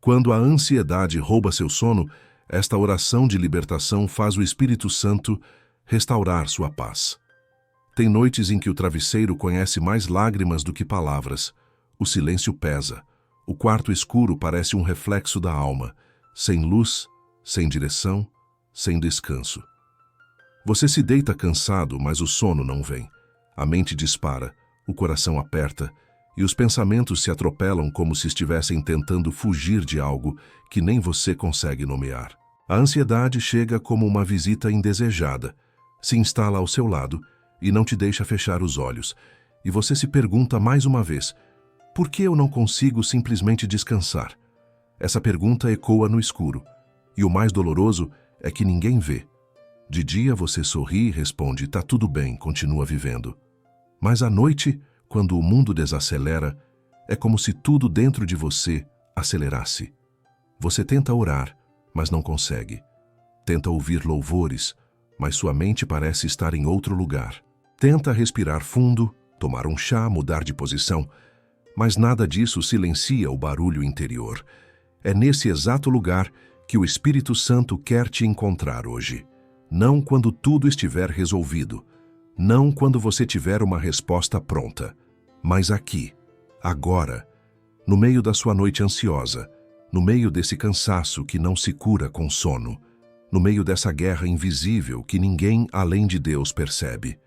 Quando a ansiedade rouba seu sono, esta oração de libertação faz o Espírito Santo restaurar sua paz. Tem noites em que o travesseiro conhece mais lágrimas do que palavras. O silêncio pesa. O quarto escuro parece um reflexo da alma, sem luz, sem direção, sem descanso. Você se deita cansado, mas o sono não vem. A mente dispara, o coração aperta, e os pensamentos se atropelam como se estivessem tentando fugir de algo que nem você consegue nomear. A ansiedade chega como uma visita indesejada, se instala ao seu lado e não te deixa fechar os olhos, e você se pergunta mais uma vez: por que eu não consigo simplesmente descansar? Essa pergunta ecoa no escuro, e o mais doloroso é que ninguém vê. De dia você sorri e responde: tá tudo bem, continua vivendo. Mas à noite, quando o mundo desacelera, é como se tudo dentro de você acelerasse. Você tenta orar, mas não consegue. Tenta ouvir louvores, mas sua mente parece estar em outro lugar. Tenta respirar fundo, tomar um chá, mudar de posição, mas nada disso silencia o barulho interior. É nesse exato lugar que o Espírito Santo quer te encontrar hoje. Não quando tudo estiver resolvido, não quando você tiver uma resposta pronta, mas aqui, agora, no meio da sua noite ansiosa, no meio desse cansaço que não se cura com sono, no meio dessa guerra invisível que ninguém além de Deus percebe.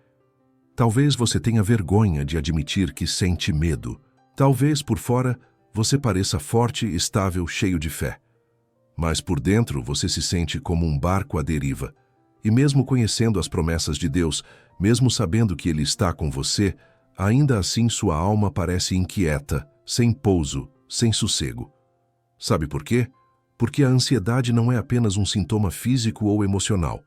Talvez você tenha vergonha de admitir que sente medo. Talvez por fora você pareça forte, estável, cheio de fé. Mas por dentro você se sente como um barco à deriva. E mesmo conhecendo as promessas de Deus, mesmo sabendo que Ele está com você, ainda assim sua alma parece inquieta, sem pouso, sem sossego. Sabe por quê? Porque a ansiedade não é apenas um sintoma físico ou emocional.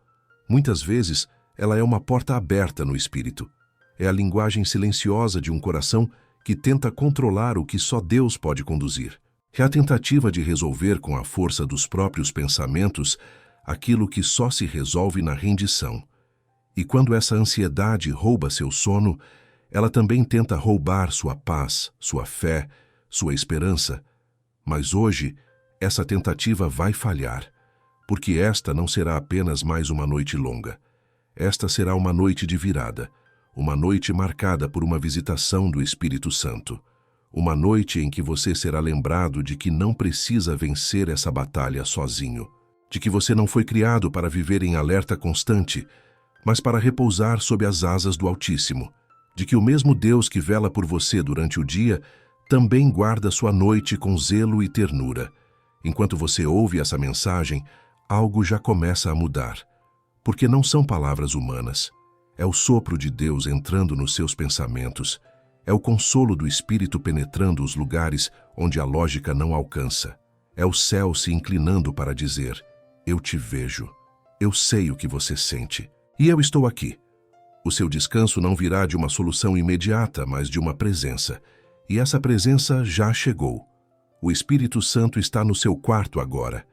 Muitas vezes, ela é uma porta aberta no espírito. É a linguagem silenciosa de um coração que tenta controlar o que só Deus pode conduzir. É a tentativa de resolver com a força dos próprios pensamentos aquilo que só se resolve na rendição. E quando essa ansiedade rouba seu sono, ela também tenta roubar sua paz, sua fé, sua esperança. Mas hoje, essa tentativa vai falhar, porque esta não será apenas mais uma noite longa. Esta será uma noite de virada, uma noite marcada por uma visitação do Espírito Santo. Uma noite em que você será lembrado de que não precisa vencer essa batalha sozinho, de que você não foi criado para viver em alerta constante, mas para repousar sob as asas do Altíssimo, de que o mesmo Deus que vela por você durante o dia também guarda sua noite com zelo e ternura. Enquanto você ouve essa mensagem, algo já começa a mudar, porque não são palavras humanas. É o sopro de Deus entrando nos seus pensamentos. É o consolo do Espírito penetrando os lugares onde a lógica não alcança. É o céu se inclinando para dizer: eu te vejo. Eu sei o que você sente. E eu estou aqui. O seu descanso não virá de uma solução imediata, mas de uma presença. E essa presença já chegou. O Espírito Santo está no seu quarto agora.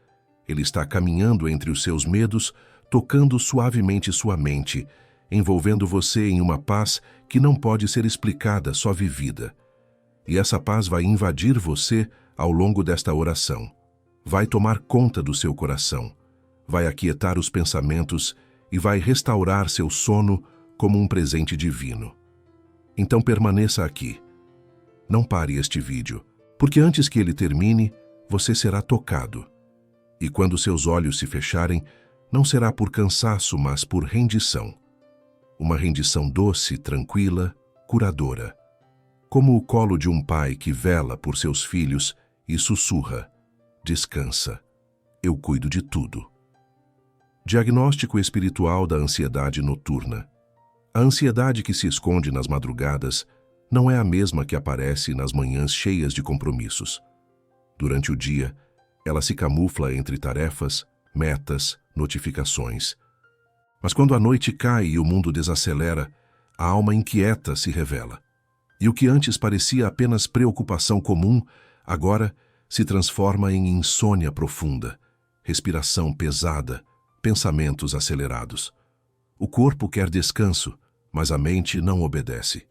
Ele está caminhando entre os seus medos, tocando suavemente sua mente, envolvendo você em uma paz que não pode ser explicada, só vivida. E essa paz vai invadir você ao longo desta oração. Vai tomar conta do seu coração, vai aquietar os pensamentos e vai restaurar seu sono como um presente divino. Então permaneça aqui. Não pare este vídeo, porque antes que ele termine, você será tocado. E quando seus olhos se fecharem, não será por cansaço, mas por rendição. Uma rendição doce, tranquila, curadora. Como o colo de um pai que vela por seus filhos e sussurra: descansa, eu cuido de tudo. Diagnóstico espiritual da ansiedade noturna. A ansiedade que se esconde nas madrugadas não é a mesma que aparece nas manhãs cheias de compromissos. Durante o dia, ela se camufla entre tarefas, metas, notificações. Mas quando a noite cai e o mundo desacelera, a alma inquieta se revela. E o que antes parecia apenas preocupação comum, agora se transforma em insônia profunda, respiração pesada, pensamentos acelerados. O corpo quer descanso, mas a mente não obedece.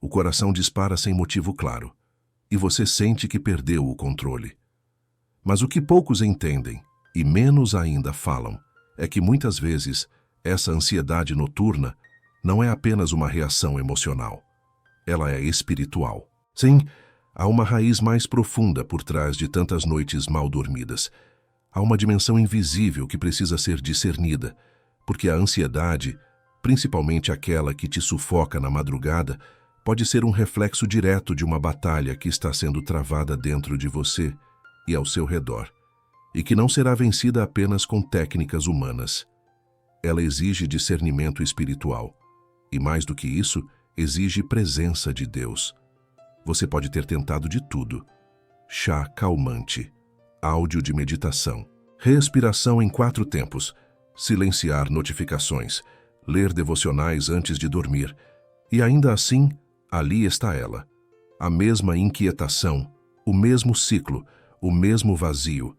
O coração dispara sem motivo claro, e você sente que perdeu o controle. Mas o que poucos entendem, e menos ainda falam, é que muitas vezes essa ansiedade noturna não é apenas uma reação emocional. Ela é espiritual. Sim, há uma raiz mais profunda por trás de tantas noites mal dormidas. Há uma dimensão invisível que precisa ser discernida, porque a ansiedade, principalmente aquela que te sufoca na madrugada, pode ser um reflexo direto de uma batalha que está sendo travada dentro de você e ao seu redor, e que não será vencida apenas com técnicas humanas. Ela exige discernimento espiritual, e mais do que isso, exige presença de Deus. Você pode ter tentado de tudo: chá calmante, áudio de meditação, respiração em 4 tempos, silenciar notificações, ler devocionais antes de dormir, e ainda assim, ali está ela. A mesma inquietação, o mesmo ciclo, o mesmo vazio.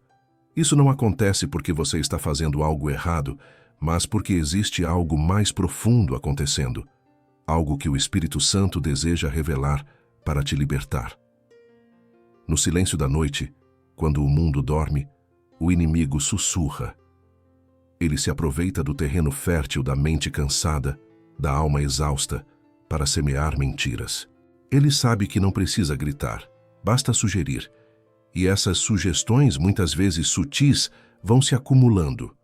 Isso não acontece porque você está fazendo algo errado, mas porque existe algo mais profundo acontecendo. Algo que o Espírito Santo deseja revelar para te libertar. No silêncio da noite, quando o mundo dorme, o inimigo sussurra. Ele se aproveita do terreno fértil da mente cansada, da alma exausta, para semear mentiras. Ele sabe que não precisa gritar, basta sugerir. E essas sugestões, muitas vezes sutis, vão se acumulando.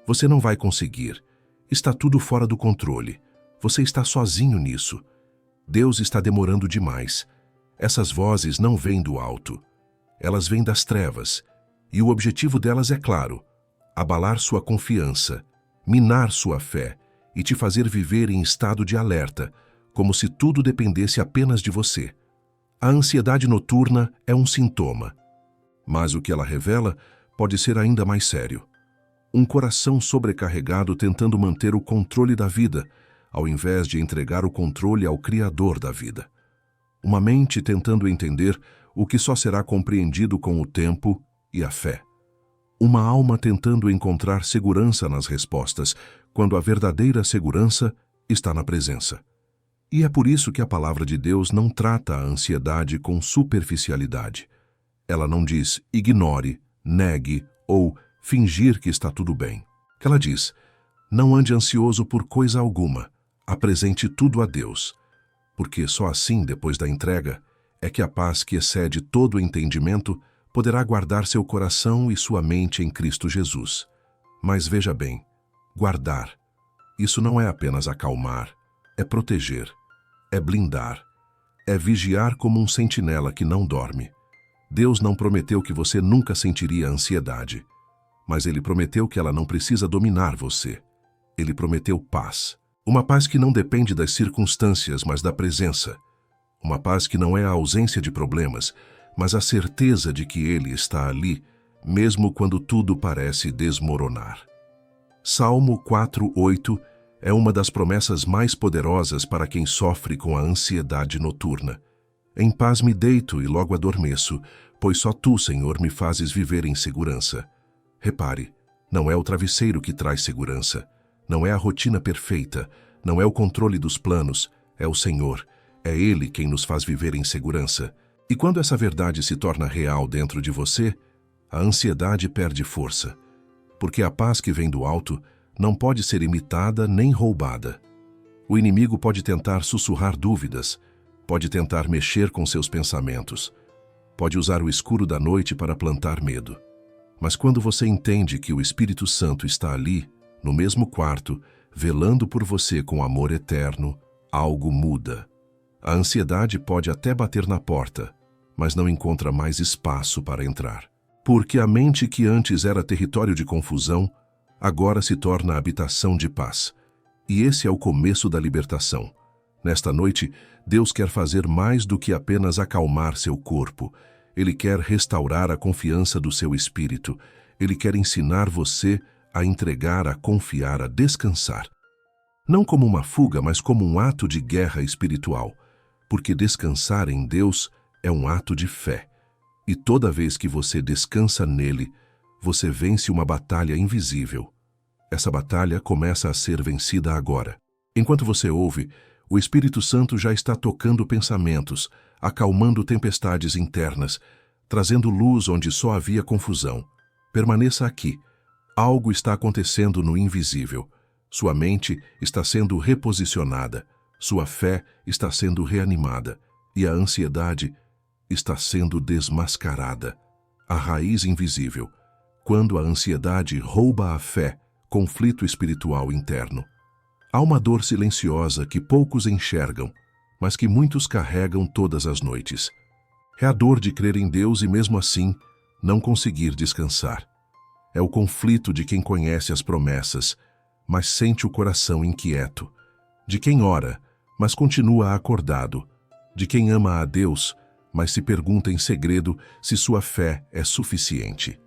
Você não vai conseguir. Está tudo fora do controle. Você está sozinho nisso. Deus está demorando demais. Essas vozes não vêm do alto. Elas vêm das trevas. E o objetivo delas é claro: abalar sua confiança, minar sua fé e te fazer viver em estado de alerta, como se tudo dependesse apenas de você. A ansiedade noturna é um sintoma, mas o que ela revela pode ser ainda mais sério. Um coração sobrecarregado tentando manter o controle da vida, ao invés de entregar o controle ao Criador da vida. Uma mente tentando entender o que só será compreendido com o tempo e a fé. Uma alma tentando encontrar segurança nas respostas, quando a verdadeira segurança está na presença. E é por isso que a palavra de Deus não trata a ansiedade com superficialidade. Ela não diz ignore, negue ou fingir que está tudo bem. Ela diz: não ande ansioso por coisa alguma, apresente tudo a Deus, porque só assim, depois da entrega, é que a paz que excede todo o entendimento poderá guardar seu coração e sua mente em Cristo Jesus. Mas veja bem, guardar, isso não é apenas acalmar, é proteger, é blindar, é vigiar como um sentinela que não dorme. Deus não prometeu que você nunca sentiria ansiedade, mas Ele prometeu que ela não precisa dominar você. Ele prometeu paz. Uma paz que não depende das circunstâncias, mas da presença. Uma paz que não é a ausência de problemas, mas a certeza de que Ele está ali, mesmo quando tudo parece desmoronar. Salmo 4:8 é uma das promessas mais poderosas para quem sofre com a ansiedade noturna. Em paz me deito e logo adormeço, pois só Tu, Senhor, me fazes viver em segurança. Repare, não é o travesseiro que traz segurança, não é a rotina perfeita, não é o controle dos planos, é o Senhor. É Ele quem nos faz viver em segurança. E quando essa verdade se torna real dentro de você, a ansiedade perde força, porque a paz que vem do alto não pode ser imitada nem roubada. O inimigo pode tentar sussurrar dúvidas, pode tentar mexer com seus pensamentos, pode usar o escuro da noite para plantar medo. Mas quando você entende que o Espírito Santo está ali, no mesmo quarto, velando por você com amor eterno, algo muda. A ansiedade pode até bater na porta, mas não encontra mais espaço para entrar. Porque a mente que antes era território de confusão, agora se torna habitação de paz. E esse é o começo da libertação. Nesta noite, Deus quer fazer mais do que apenas acalmar seu corpo. Ele quer restaurar a confiança do seu espírito. Ele quer ensinar você a entregar, a confiar, a descansar. Não como uma fuga, mas como um ato de guerra espiritual. Porque descansar em Deus é um ato de fé. E toda vez que você descansa nele, você vence uma batalha invisível. Essa batalha começa a ser vencida agora. Enquanto você ouve, o Espírito Santo já está tocando pensamentos, acalmando tempestades internas, trazendo luz onde só havia confusão. Permaneça aqui. Algo está acontecendo no invisível. Sua mente está sendo reposicionada, sua fé está sendo reanimada e a ansiedade está sendo desmascarada. A raiz invisível. Quando a ansiedade rouba a fé, conflito espiritual interno. Há uma dor silenciosa que poucos enxergam, mas que muitos carregam todas as noites. É a dor de crer em Deus e mesmo assim não conseguir descansar. É o conflito de quem conhece as promessas, mas sente o coração inquieto. De quem ora, mas continua acordado. De quem ama a Deus, mas se pergunta em segredo se sua fé é suficiente.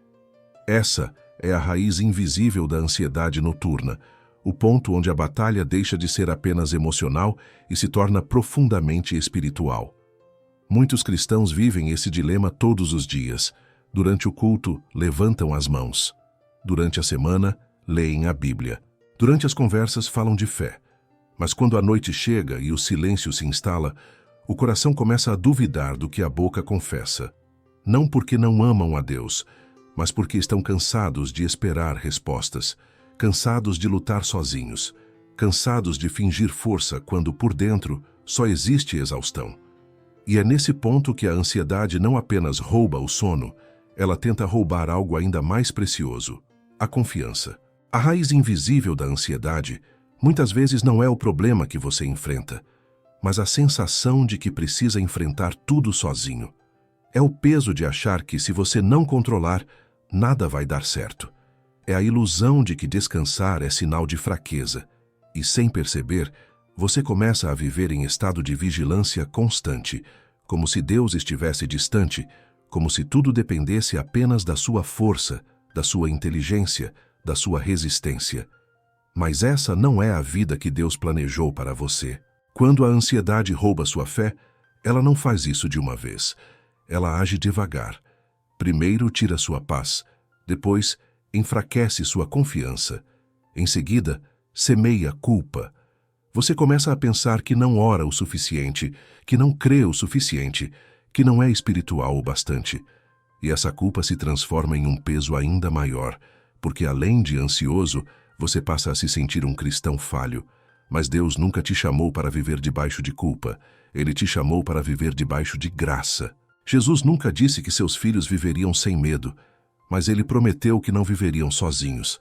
Essa é a raiz invisível da ansiedade noturna, o ponto onde a batalha deixa de ser apenas emocional e se torna profundamente espiritual. Muitos cristãos vivem esse dilema todos os dias. Durante o culto, levantam as mãos. Durante a semana, leem a Bíblia. Durante as conversas, falam de fé. Mas quando a noite chega e o silêncio se instala, o coração começa a duvidar do que a boca confessa. Não porque não amam a Deus, mas porque estão cansados de esperar respostas, cansados de lutar sozinhos, cansados de fingir força quando por dentro só existe exaustão. E é nesse ponto que a ansiedade não apenas rouba o sono, ela tenta roubar algo ainda mais precioso: a confiança. A raiz invisível da ansiedade muitas vezes não é o problema que você enfrenta, mas a sensação de que precisa enfrentar tudo sozinho. É o peso de achar que, se você não controlar, nada vai dar certo. É a ilusão de que descansar é sinal de fraqueza. E, sem perceber, você começa a viver em estado de vigilância constante, como se Deus estivesse distante, como se tudo dependesse apenas da sua força, da sua inteligência, da sua resistência. Mas essa não é a vida que Deus planejou para você. Quando a ansiedade rouba sua fé, ela não faz isso de uma vez. Ela age devagar. Primeiro tira sua paz, depois enfraquece sua confiança. Em seguida, semeia culpa. Você começa a pensar que não ora o suficiente, que não crê o suficiente, que não é espiritual o bastante. E essa culpa se transforma em um peso ainda maior, porque além de ansioso, você passa a se sentir um cristão falho. Mas Deus nunca te chamou para viver debaixo de culpa. Ele te chamou para viver debaixo de graça. Jesus nunca disse que seus filhos viveriam sem medo, mas ele prometeu que não viveriam sozinhos.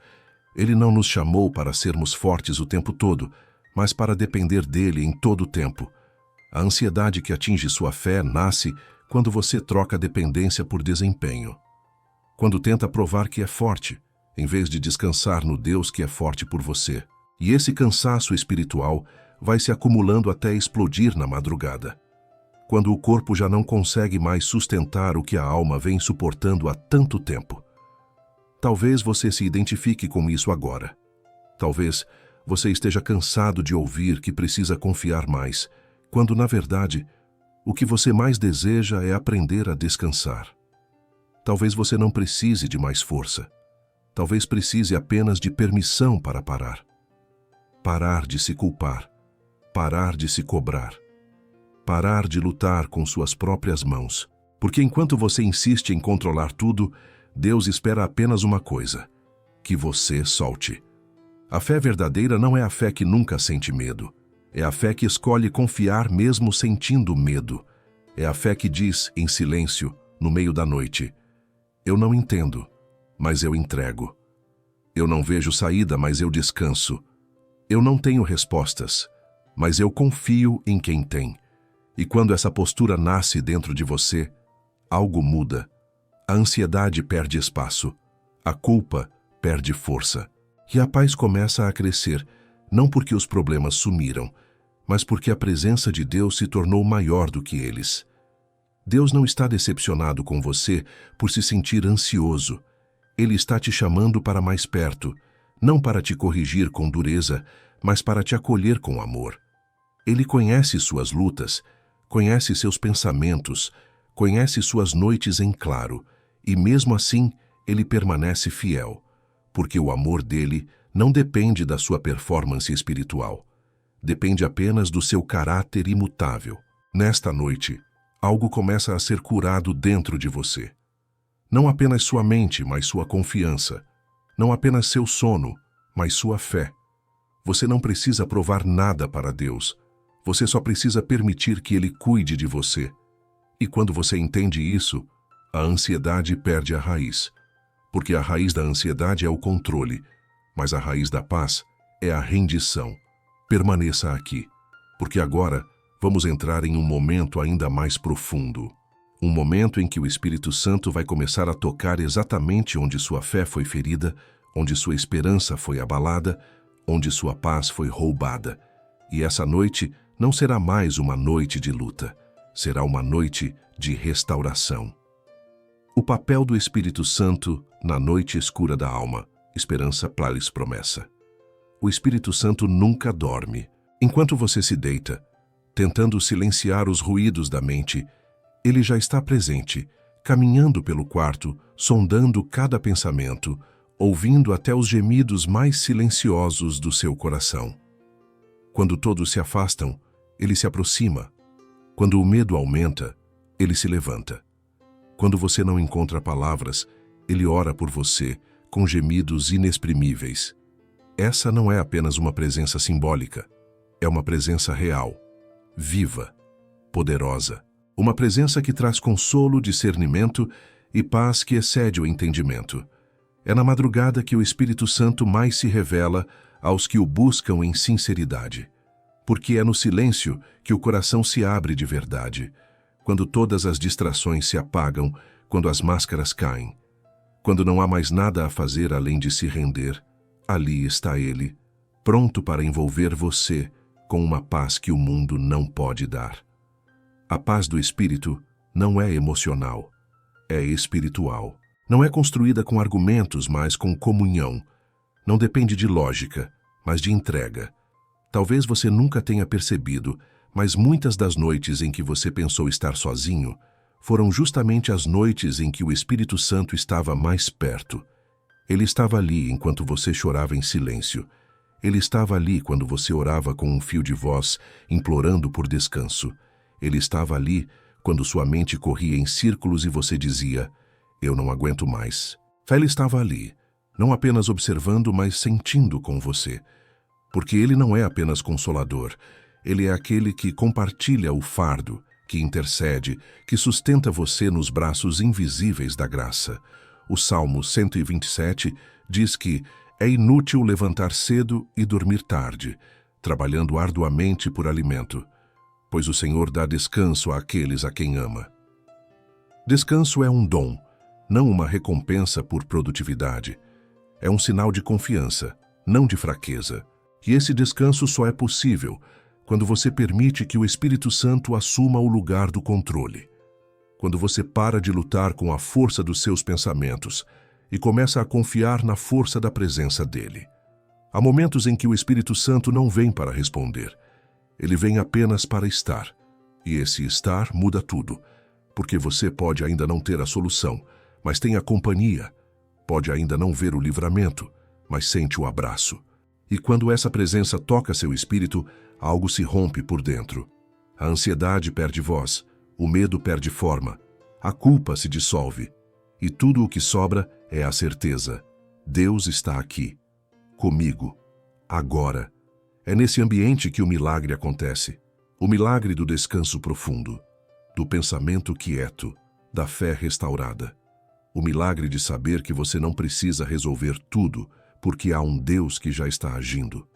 Ele não nos chamou para sermos fortes o tempo todo, mas para depender dele em todo o tempo. A ansiedade que atinge sua fé nasce quando você troca a dependência por desempenho. Quando tenta provar que é forte, em vez de descansar no Deus que é forte por você. E esse cansaço espiritual vai se acumulando até explodir na madrugada. Quando o corpo já não consegue mais sustentar o que a alma vem suportando há tanto tempo. Talvez você se identifique com isso agora. Talvez você esteja cansado de ouvir que precisa confiar mais, quando, na verdade, o que você mais deseja é aprender a descansar. Talvez você não precise de mais força. Talvez precise apenas de permissão para parar. Parar de se culpar. Parar de se cobrar. Parar de lutar com suas próprias mãos. Porque enquanto você insiste em controlar tudo, Deus espera apenas uma coisa: que você solte. A fé verdadeira não é a fé que nunca sente medo. É a fé que escolhe confiar mesmo sentindo medo. É a fé que diz, em silêncio, no meio da noite: eu não entendo, mas eu entrego. Eu não vejo saída, mas eu descanso. Eu não tenho respostas, mas eu confio em quem tem. E quando essa postura nasce dentro de você, algo muda. A ansiedade perde espaço, a culpa perde força. E a paz começa a crescer, não porque os problemas sumiram, mas porque a presença de Deus se tornou maior do que eles. Deus não está decepcionado com você por se sentir ansioso. Ele está te chamando para mais perto, não para te corrigir com dureza, mas para te acolher com amor. Ele conhece suas lutas, conhece seus pensamentos, conhece suas noites em claro, e mesmo assim ele permanece fiel, porque o amor dele não depende da sua performance espiritual. Depende apenas do seu caráter imutável. Nesta noite, algo começa a ser curado dentro de você. Não apenas sua mente, mas sua confiança. Não apenas seu sono, mas sua fé. Você não precisa provar nada para Deus. Você só precisa permitir que Ele cuide de você. E quando você entende isso, a ansiedade perde a raiz. Porque a raiz da ansiedade é o controle, mas a raiz da paz é a rendição. Permaneça aqui, porque agora vamos entrar em um momento ainda mais profundo. Um momento em que o Espírito Santo vai começar a tocar exatamente onde sua fé foi ferida, onde sua esperança foi abalada, onde sua paz foi roubada. E essa noite não será mais uma noite de luta, será uma noite de restauração. O papel do Espírito Santo na noite escura da alma. Esperança Plalis promessa. O Espírito Santo nunca dorme. Enquanto você se deita, tentando silenciar os ruídos da mente, ele já está presente, caminhando pelo quarto, sondando cada pensamento, ouvindo até os gemidos mais silenciosos do seu coração. Quando todos se afastam, ele se aproxima. Quando o medo aumenta, ele se levanta. Quando você não encontra palavras, ele ora por você com gemidos inexprimíveis. Essa não é apenas uma presença simbólica, é uma presença real, viva, poderosa. Uma presença que traz consolo, discernimento e paz que excede o entendimento. É na madrugada que o Espírito Santo mais se revela aos que o buscam em sinceridade. Porque é no silêncio que o coração se abre de verdade, quando todas as distrações se apagam, quando as máscaras caem. Quando não há mais nada a fazer além de se render, ali está Ele, pronto para envolver você com uma paz que o mundo não pode dar. A paz do Espírito não é emocional, é espiritual. Não é construída com argumentos, mas com comunhão. Não depende de lógica, mas de entrega. Talvez você nunca tenha percebido, mas muitas das noites em que você pensou estar sozinho foram justamente as noites em que o Espírito Santo estava mais perto. Ele estava ali enquanto você chorava em silêncio. Ele estava ali quando você orava com um fio de voz, implorando por descanso. Ele estava ali quando sua mente corria em círculos e você dizia, eu não aguento mais. Ele estava ali, não apenas observando, mas sentindo com você. Porque ele não é apenas consolador, ele é aquele que compartilha o fardo, que intercede, que sustenta você nos braços invisíveis da graça. O Salmo 127 diz que é inútil levantar cedo e dormir tarde, trabalhando arduamente por alimento, pois o Senhor dá descanso àqueles a quem ama. Descanso é um dom, não uma recompensa por produtividade. É um sinal de confiança, não de fraqueza. E esse descanso só é possível quando você permite que o Espírito Santo assuma o lugar do controle. Quando você para de lutar com a força dos seus pensamentos e começa a confiar na força da presença dele. Há momentos em que o Espírito Santo não vem para responder. Ele vem apenas para estar. E esse estar muda tudo, porque você pode ainda não ter a solução, mas tem a companhia. Pode ainda não ver o livramento, mas sente o abraço. E quando essa presença toca seu espírito, algo se rompe por dentro. A ansiedade perde voz, o medo perde forma, a culpa se dissolve. E tudo o que sobra é a certeza. Deus está aqui, comigo, agora. É nesse ambiente que o milagre acontece. O milagre do descanso profundo, do pensamento quieto, da fé restaurada. O milagre de saber que você não precisa resolver tudo, porque há um Deus que já está agindo.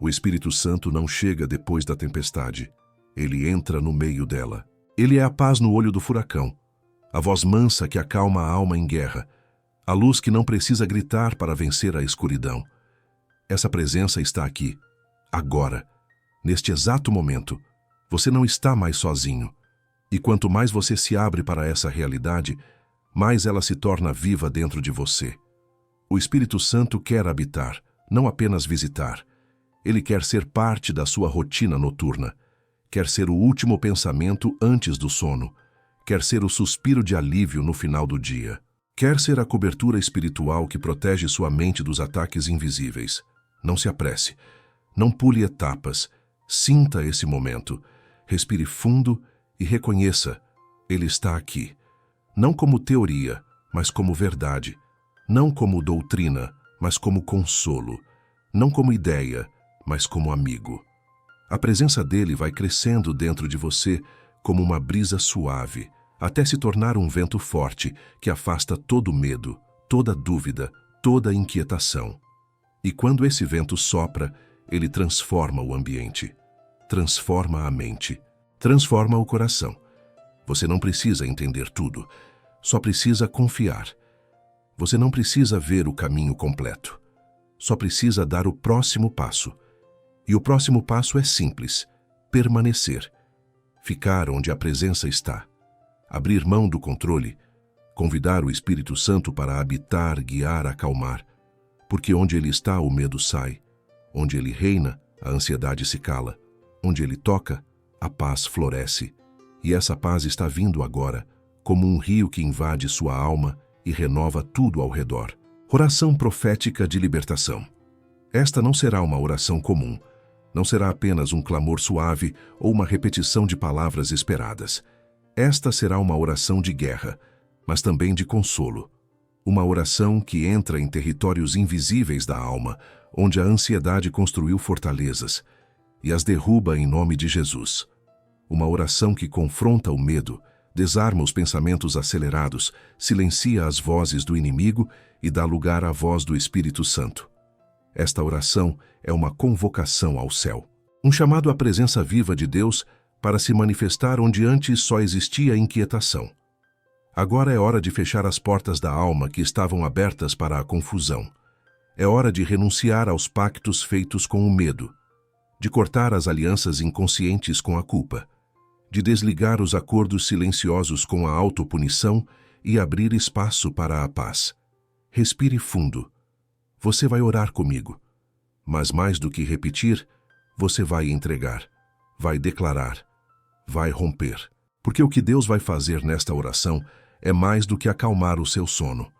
O Espírito Santo não chega depois da tempestade. Ele entra no meio dela. Ele é a paz no olho do furacão, a voz mansa que acalma a alma em guerra, a luz que não precisa gritar para vencer a escuridão. Essa presença está aqui, agora, neste exato momento. Você não está mais sozinho. E quanto mais você se abre para essa realidade, mais ela se torna viva dentro de você. O Espírito Santo quer habitar, não apenas visitar. Ele quer ser parte da sua rotina noturna. Quer ser o último pensamento antes do sono. Quer ser o suspiro de alívio no final do dia. Quer ser a cobertura espiritual que protege sua mente dos ataques invisíveis. Não se apresse. Não pule etapas. Sinta esse momento. Respire fundo e reconheça. Ele está aqui, não como teoria, mas como verdade, não como doutrina, mas como consolo, não como ideia, mas como amigo. A presença dele vai crescendo dentro de você como uma brisa suave, até se tornar um vento forte que afasta todo medo, toda dúvida, toda inquietação. E quando esse vento sopra, ele transforma o ambiente, transforma a mente, transforma o coração. Você não precisa entender tudo, só precisa confiar. Você não precisa ver o caminho completo, só precisa dar o próximo passo. E o próximo passo é simples: permanecer, ficar onde a presença está, abrir mão do controle, convidar o Espírito Santo para habitar, guiar, acalmar, porque onde ele está, o medo sai, onde ele reina, a ansiedade se cala, onde ele toca, a paz floresce, e essa paz está vindo agora, como um rio que invade sua alma e renova tudo ao redor. Oração profética de libertação. Esta não será uma oração comum, não será apenas um clamor suave ou uma repetição de palavras esperadas. Esta será uma oração de guerra, mas também de consolo. Uma oração que entra em territórios invisíveis da alma, onde a ansiedade construiu fortalezas, e as derruba em nome de Jesus. Uma oração que confronta o medo, desarma os pensamentos acelerados, silencia as vozes do inimigo e dá lugar à voz do Espírito Santo. Esta oração é uma convocação ao céu, um chamado à presença viva de Deus para se manifestar onde antes só existia inquietação. Agora é hora de fechar as portas da alma que estavam abertas para a confusão. É hora de renunciar aos pactos feitos com o medo, de cortar as alianças inconscientes com a culpa, de desligar os acordos silenciosos com a autopunição e abrir espaço para a paz. Respire fundo. Você vai orar comigo, mas mais do que repetir, você vai entregar, vai declarar, vai romper. Porque o que Deus vai fazer nesta oração é mais do que acalmar o seu sono.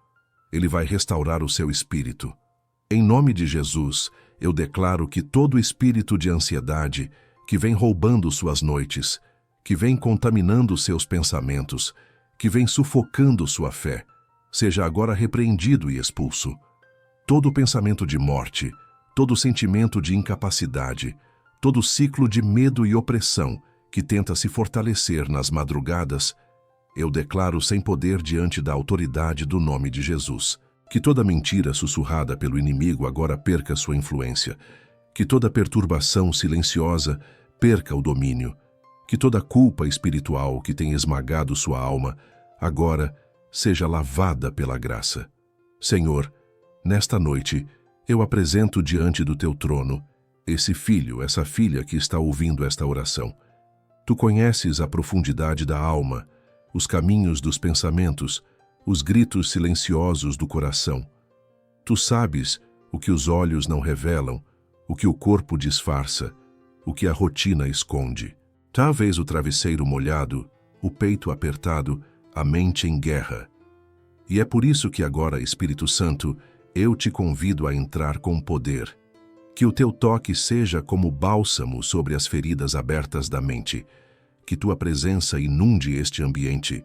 Ele vai restaurar o seu espírito. Em nome de Jesus, eu declaro que todo espírito de ansiedade que vem roubando suas noites, que vem contaminando seus pensamentos, que vem sufocando sua fé, seja agora repreendido e expulso. Todo pensamento de morte, todo sentimento de incapacidade, todo ciclo de medo e opressão que tenta se fortalecer nas madrugadas, eu declaro sem poder diante da autoridade do nome de Jesus. Que toda mentira sussurrada pelo inimigo agora perca sua influência, que toda perturbação silenciosa perca o domínio, que toda culpa espiritual que tem esmagado sua alma agora seja lavada pela graça. Senhor, nesta noite, eu apresento diante do teu trono esse filho, essa filha que está ouvindo esta oração. Tu conheces a profundidade da alma, os caminhos dos pensamentos, os gritos silenciosos do coração. Tu sabes o que os olhos não revelam, o que o corpo disfarça, o que a rotina esconde. Talvez o travesseiro molhado, o peito apertado, a mente em guerra. E é por isso que agora, Espírito Santo, eu te convido a entrar com poder. Que o teu toque seja como bálsamo sobre as feridas abertas da mente. Que tua presença inunde este ambiente.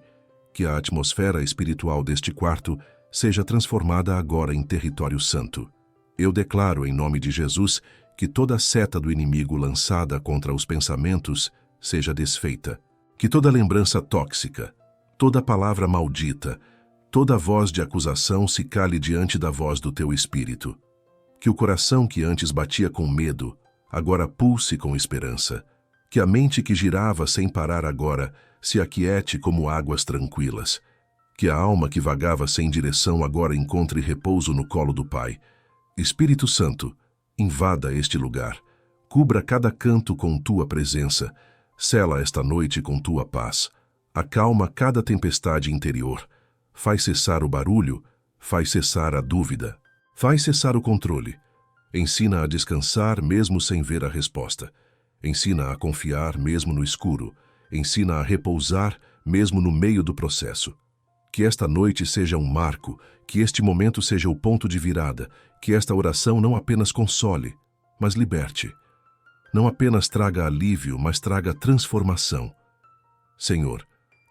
Que a atmosfera espiritual deste quarto seja transformada agora em território santo. Eu declaro em nome de Jesus que toda seta do inimigo lançada contra os pensamentos seja desfeita. Que toda lembrança tóxica, toda palavra maldita, toda voz de acusação se cale diante da voz do teu espírito. Que o coração que antes batia com medo, agora pulse com esperança. Que a mente que girava sem parar agora se aquiete como águas tranquilas. Que a alma que vagava sem direção agora encontre repouso no colo do Pai. Espírito Santo, invada este lugar. Cubra cada canto com tua presença. Sela esta noite com tua paz. Acalma cada tempestade interior. Faz cessar o barulho, faz cessar a dúvida. Faz cessar o controle. Ensina a descansar mesmo sem ver a resposta. Ensina a confiar mesmo no escuro. Ensina a repousar mesmo no meio do processo. Que esta noite seja um marco, que este momento seja o ponto de virada, que esta oração não apenas console, mas liberte. Não apenas traga alívio, mas traga transformação. Senhor,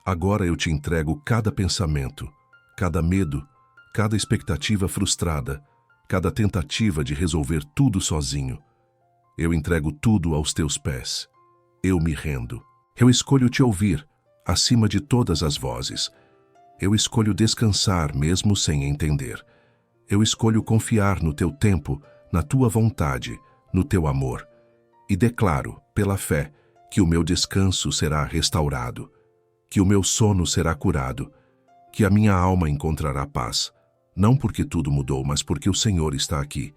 Agora eu te entrego cada pensamento, cada medo, cada expectativa frustrada, cada tentativa de resolver tudo sozinho. Eu entrego tudo aos teus pés. Eu me rendo. Eu escolho te ouvir, acima de todas as vozes. Eu escolho descansar mesmo sem entender. Eu escolho confiar no teu tempo, na tua vontade, no teu amor. E declaro, pela fé, que o meu descanso será restaurado, que o meu sono será curado, que a minha alma encontrará paz, não porque tudo mudou, mas porque o Senhor está aqui.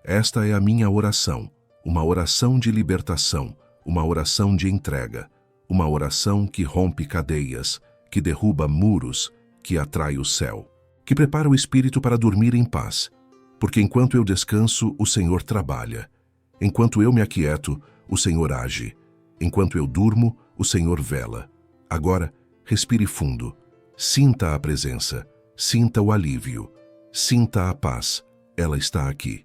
Esta é a minha oração, uma oração de libertação, uma oração de entrega, uma oração que rompe cadeias, que derruba muros, que atrai o céu, que prepara o espírito para dormir em paz, porque enquanto eu descanso, o Senhor trabalha. Enquanto eu me aquieto, o Senhor age. Enquanto eu durmo, o Senhor vela. Agora, respire fundo. Sinta a presença. Sinta o alívio. Sinta a paz. Ela está aqui.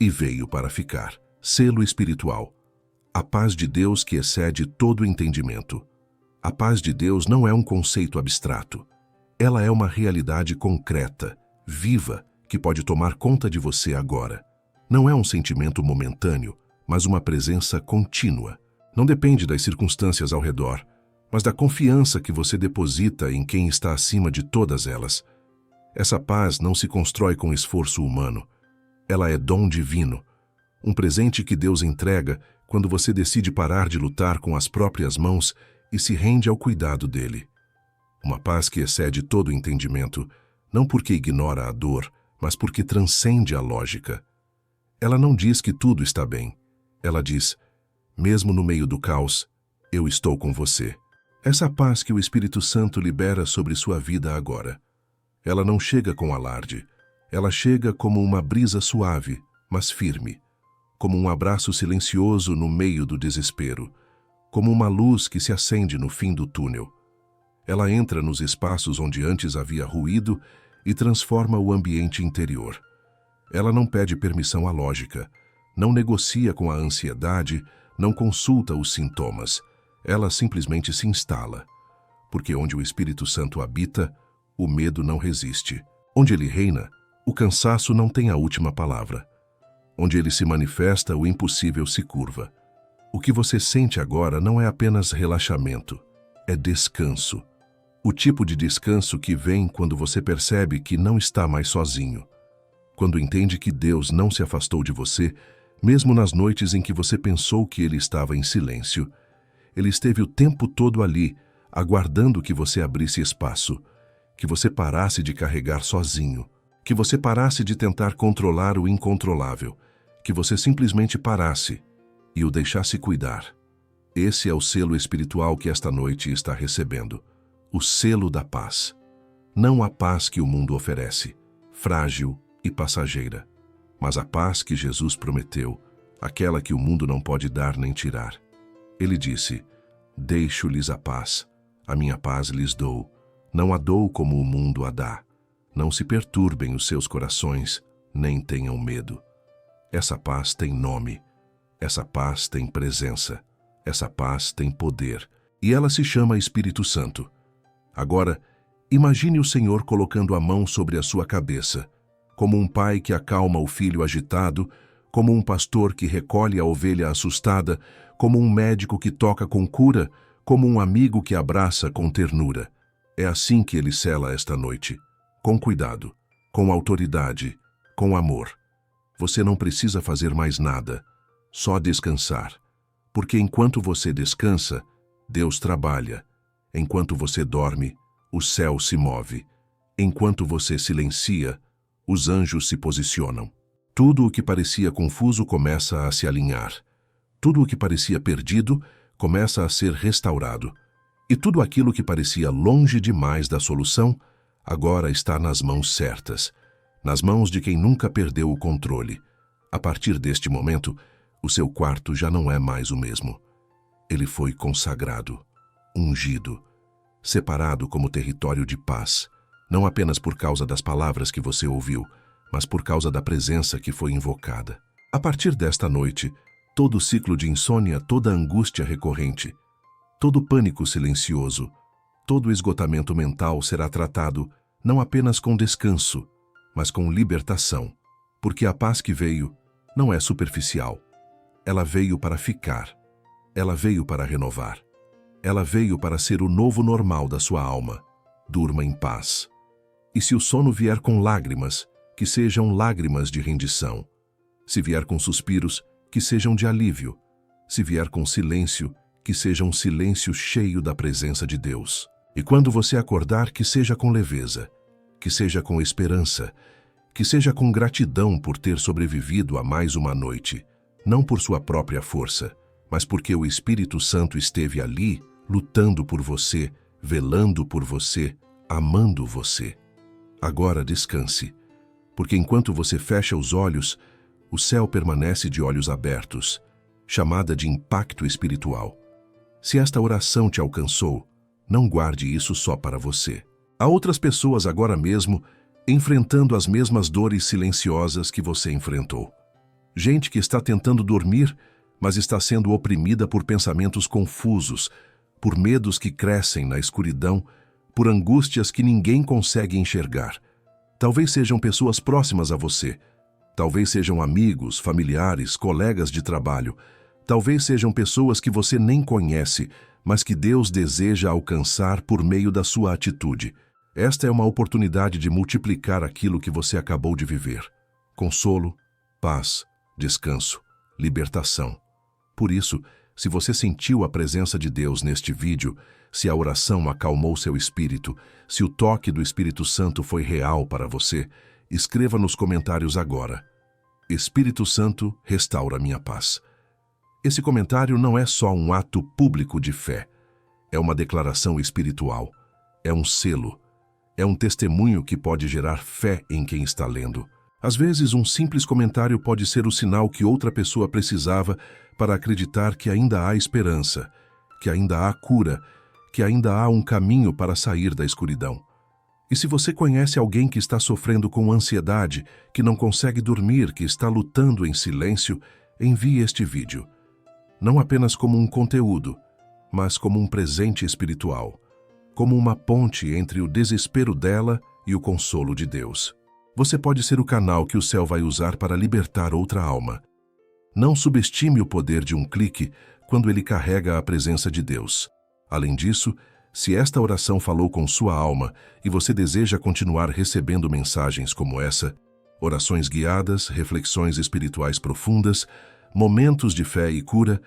E veio para ficar. Selo espiritual. A paz de Deus que excede todo entendimento. A paz de Deus não é um conceito abstrato. Ela é uma realidade concreta, viva, que pode tomar conta de você agora. Não é um sentimento momentâneo, mas uma presença contínua. Não depende das circunstâncias ao redor, mas da confiança que você deposita em quem está acima de todas elas. Essa paz não se constrói com esforço humano. Ela é dom divino, um presente que Deus entrega quando você decide parar de lutar com as próprias mãos e se rende ao cuidado dele. Uma paz que excede todo entendimento, não porque ignora a dor, mas porque transcende a lógica. Ela não diz que tudo está bem. Ela diz, mesmo no meio do caos, eu estou com você. Essa paz que o Espírito Santo libera sobre sua vida agora. Ela não chega com alarde. Ela chega como uma brisa suave, mas firme. Como um abraço silencioso no meio do desespero. Como uma luz que se acende no fim do túnel. Ela entra nos espaços onde antes havia ruído e transforma o ambiente interior. Ela não pede permissão à lógica, não negocia com a ansiedade, não consulta os sintomas. Ela simplesmente se instala. Porque onde o Espírito Santo habita, o medo não resiste. Onde ele reina, o cansaço não tem a última palavra. Onde ele se manifesta, o impossível se curva. O que você sente agora não é apenas relaxamento, é descanso. O tipo de descanso que vem quando você percebe que não está mais sozinho. Quando entende que Deus não se afastou de você, mesmo nas noites em que você pensou que Ele estava em silêncio. Ele esteve o tempo todo ali, aguardando que você abrisse espaço, que você parasse de carregar sozinho, que você parasse de tentar controlar o incontrolável, que você simplesmente parasse e o deixasse cuidar. Esse é o selo espiritual que esta noite está recebendo. O selo da paz. Não a paz que o mundo oferece, frágil e passageira, mas a paz que Jesus prometeu, aquela que o mundo não pode dar nem tirar. Ele disse, deixo-lhes a paz minha paz lhes dou, não a dou como o mundo a dá. Não se perturbem os seus corações, nem tenham medo. Essa paz tem nome, essa paz tem presença, essa paz tem poder, e ela se chama Espírito Santo. Agora, imagine o Senhor colocando a mão sobre a sua cabeça, como um pai que acalma o filho agitado, como um pastor que recolhe a ovelha assustada, como um médico que toca com cura, como um amigo que abraça com ternura. É assim que ele sela esta noite, com cuidado, com autoridade, com amor. Você não precisa fazer mais nada, só descansar. Porque enquanto você descansa, Deus trabalha. Enquanto você dorme, o céu se move. Enquanto você silencia, os anjos se posicionam. Tudo o que parecia confuso começa a se alinhar. Tudo o que parecia perdido começa a ser restaurado. E tudo aquilo que parecia longe demais da solução, agora está nas mãos certas, nas mãos de quem nunca perdeu o controle. A partir deste momento, o seu quarto já não é mais o mesmo. Ele foi consagrado, ungido, separado como território de paz, não apenas por causa das palavras que você ouviu, mas por causa da presença que foi invocada. A partir desta noite, todo ciclo de insônia, toda angústia recorrente, todo pânico silencioso, todo esgotamento mental será tratado não apenas com descanso, mas com libertação, porque a paz que veio não é superficial. Ela veio para ficar. Ela veio para renovar. Ela veio para ser o novo normal da sua alma. Durma em paz. E se o sono vier com lágrimas, que sejam lágrimas de rendição. Se vier com suspiros, que sejam de alívio. Se vier com silêncio, que seja um silêncio cheio da presença de Deus. E quando você acordar, que seja com leveza, que seja com esperança, que seja com gratidão por ter sobrevivido a mais uma noite, não por sua própria força, mas porque o Espírito Santo esteve ali, lutando por você, velando por você, amando você. Agora descanse, porque enquanto você fecha os olhos, o céu permanece de olhos abertos, chamada de impacto espiritual. Se esta oração te alcançou, não guarde isso só para você. Há outras pessoas agora mesmo enfrentando as mesmas dores silenciosas que você enfrentou. Gente que está tentando dormir, mas está sendo oprimida por pensamentos confusos, por medos que crescem na escuridão, por angústias que ninguém consegue enxergar. Talvez sejam pessoas próximas a você. Talvez sejam amigos, familiares, colegas de trabalho. Talvez sejam pessoas que você nem conhece, mas que Deus deseja alcançar por meio da sua atitude. Esta é uma oportunidade de multiplicar aquilo que você acabou de viver. Consolo, paz, descanso, libertação. Por isso, se você sentiu a presença de Deus neste vídeo, se a oração acalmou seu espírito, se o toque do Espírito Santo foi real para você, escreva nos comentários agora: Espírito Santo, restaura minha paz. Esse comentário não é só um ato público de fé. É uma declaração espiritual. É um selo. É um testemunho que pode gerar fé em quem está lendo. Às vezes, um simples comentário pode ser o sinal que outra pessoa precisava para acreditar que ainda há esperança, que ainda há cura, que ainda há um caminho para sair da escuridão. E se você conhece alguém que está sofrendo com ansiedade, que não consegue dormir, que está lutando em silêncio, envie este vídeo. Não apenas como um conteúdo, mas como um presente espiritual, como uma ponte entre o desespero dela e o consolo de Deus. Você pode ser o canal que o céu vai usar para libertar outra alma. Não subestime o poder de um clique quando ele carrega a presença de Deus. Além disso, se esta oração falou com sua alma e você deseja continuar recebendo mensagens como essa, orações guiadas, reflexões espirituais profundas, momentos de fé e cura,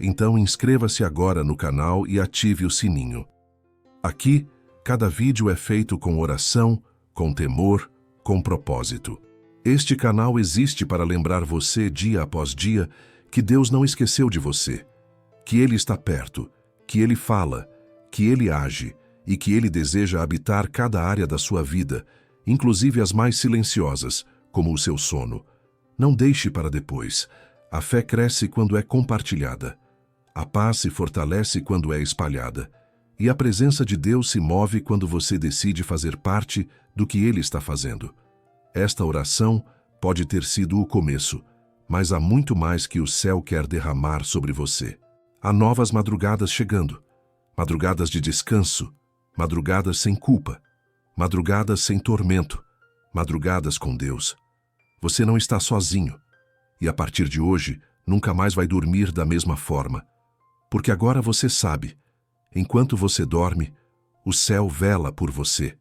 então inscreva-se agora no canal e ative o sininho. Aqui, cada vídeo é feito com oração, com temor, com propósito. Este canal existe para lembrar você dia após dia que Deus não esqueceu de você, que Ele está perto, que Ele fala, que Ele age e que Ele deseja habitar cada área da sua vida, inclusive as mais silenciosas, como o seu sono. Não deixe para depois. A fé cresce quando é compartilhada. A paz se fortalece quando é espalhada. E a presença de Deus se move quando você decide fazer parte do que Ele está fazendo. Esta oração pode ter sido o começo, mas há muito mais que o céu quer derramar sobre você. Há novas madrugadas chegando. Madrugadas de descanso, madrugadas sem culpa, madrugadas sem tormento, madrugadas com Deus. Você não está sozinho. E a partir de hoje, nunca mais vai dormir da mesma forma. Porque agora você sabe, enquanto você dorme, o céu vela por você.